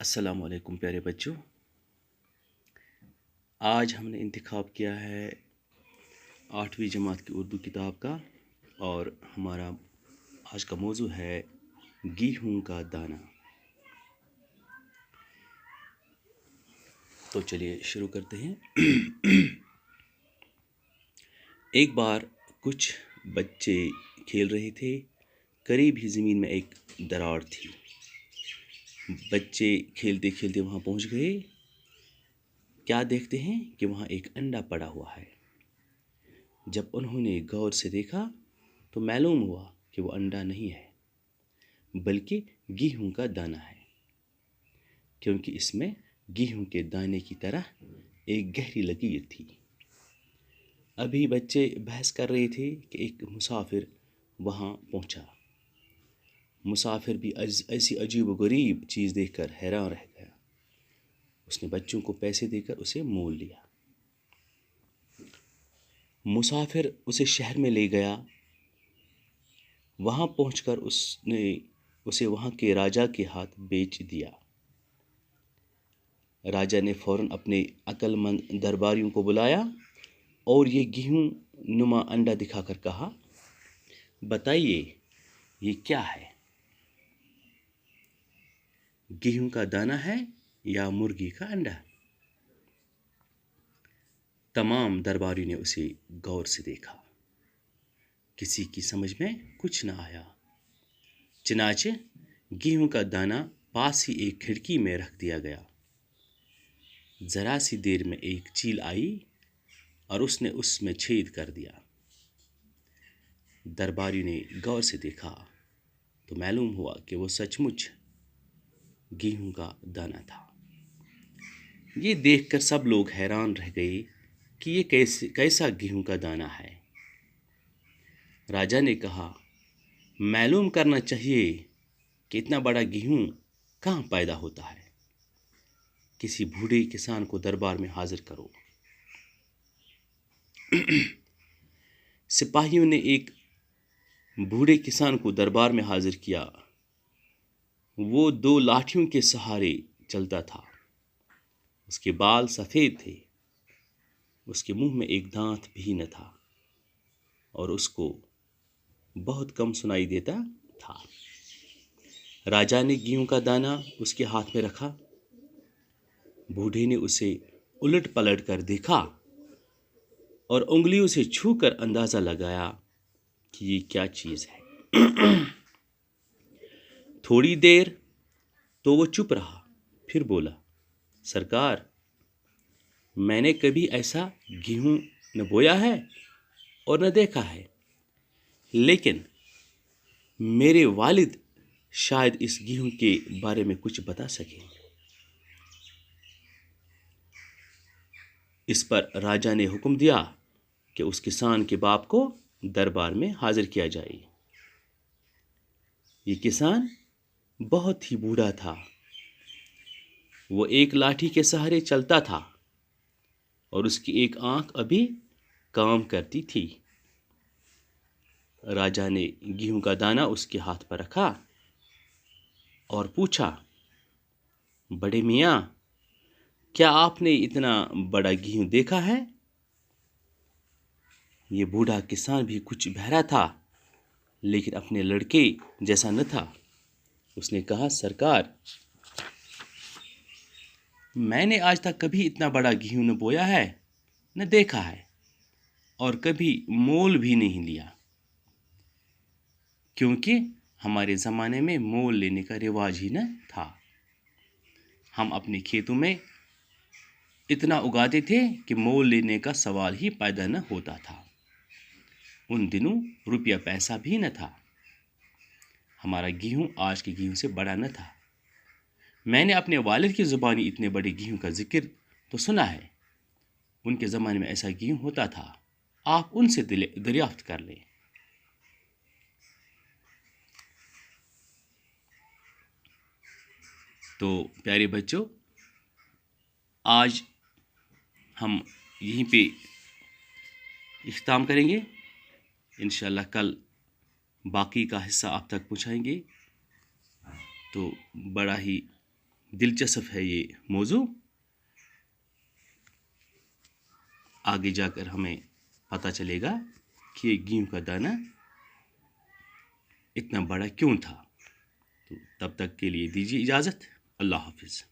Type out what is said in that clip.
अस्सलामुअलैकुम प्यारे बच्चों। आज हमने इंतखाब किया है 8वीं जमात की उर्दू किताब का और हमारा आज का मौजू है गेहूं का दाना। तो चलिए शुरू करते हैं। एक बार कुछ बच्चे खेल रहे थे। करीब ही ज़मीन में एक दरार थी। बच्चे खेलते खेलते वहाँ पहुँच गए। क्या देखते हैं कि वहाँ एक अंडा पड़ा हुआ है। जब उन्होंने गौर से देखा तो मालूम हुआ कि वो अंडा नहीं है बल्कि गेहूं का दाना है, क्योंकि इसमें गेहूं के दाने की तरह एक गहरी लकीर थी। अभी बच्चे बहस कर रहे थे कि एक मुसाफिर वहां पहुंचा। मुसाफिर भी ऐसी अजीब-ओ-गरीब चीज़ देखकर हैरान रह गया। उसने बच्चों को पैसे देकर उसे मोल लिया। मुसाफिर उसे शहर में ले गया। वहां पहुंचकर उसने उसे वहां के राजा के हाथ बेच दिया। राजा ने फौरन अपने अक्लमंद दरबारियों को बुलाया और ये गेहूं नुमा अंडा दिखाकर कहा, बताइए ये क्या है? गेहूं का दाना है या मुर्गी का अंडा? तमाम दरबारियों ने उसे गौर से देखा। किसी की समझ में कुछ न आया। चनाचे गेहूं का दाना पास ही एक खिड़की में रख दिया गया। जरा सी देर में एक चील आई और उसने उसमें छेद कर दिया। दरबारी ने गौर से देखा तो मालूम हुआ कि वो सचमुच गेहूं का दाना था। ये देखकर सब लोग हैरान रह गए कि ये कैसा गेहूं का दाना है। राजा ने कहा, मालूम करना चाहिए कि इतना बड़ा गेहूं कहाँ पैदा होता है। किसी बूढ़े किसान को दरबार में हाजिर करो। सिपाहियों ने एक बूढ़े किसान को दरबार में हाजिर किया। वो 2 लाठियों के सहारे चलता था। उसके बाल सफ़ेद थे। उसके मुंह में एक दांत भी न था और उसको बहुत कम सुनाई देता था। राजा ने गेहूं का दाना उसके हाथ में रखा। बूढ़े ने उसे उलट पलट कर देखा और उंगलियों से छूकर अंदाजा लगाया कि ये क्या चीज है। थोड़ी देर तो वो चुप रहा, फिर बोला, सरकार, मैंने कभी ऐसा गेहूं न बोया है और न देखा है, लेकिन मेरे वालिद शायद इस गेहूं के बारे में कुछ बता सके। इस पर राजा ने हुक्म दिया कि उस किसान के बाप को दरबार में हाजिर किया जाए। ये किसान बहुत ही बूढ़ा था। वो एक लाठी के सहारे चलता था और उसकी एक आंख अभी काम करती थी। राजा ने गेहूं का दाना उसके हाथ पर रखा और पूछा, बड़े मियाँ, क्या आपने इतना बड़ा गेहूं देखा है? ये बूढ़ा किसान भी कुछ बहरा था, लेकिन अपने लड़के जैसा न था। उसने कहा, सरकार, मैंने आज तक कभी इतना बड़ा गेहूं न बोया है, न देखा है और कभी मोल भी नहीं लिया, क्योंकि हमारे ज़माने में मोल लेने का रिवाज ही न था। हम अपने खेतों में इतना उगाते थे कि मोल लेने का सवाल ही पैदा न होता था। उन दिनों रुपया पैसा भी न था। हमारा गेहूं आज के गेहूं से बड़ा न था। मैंने अपने वालिद की ज़ुबानी इतने बड़े गेहूं का जिक्र तो सुना है। उनके ज़माने में ऐसा गेहूं होता था। आप उनसे दरियाफ्त कर लें। तो प्यारे बच्चों, आज हम यहीं पे इख्तिताम करेंगे। इंशाअल्लाह कल बाकी का हिस्सा आप तक पहुँचाएंगे। तो बड़ा ही दिलचस्प है ये मौजू। आगे जाकर हमें पता चलेगा कि ये गेहूं का दाना इतना बड़ा क्यों था। तो तब तक के लिए दीजिए इजाज़त। अल्लाह हाफिज़।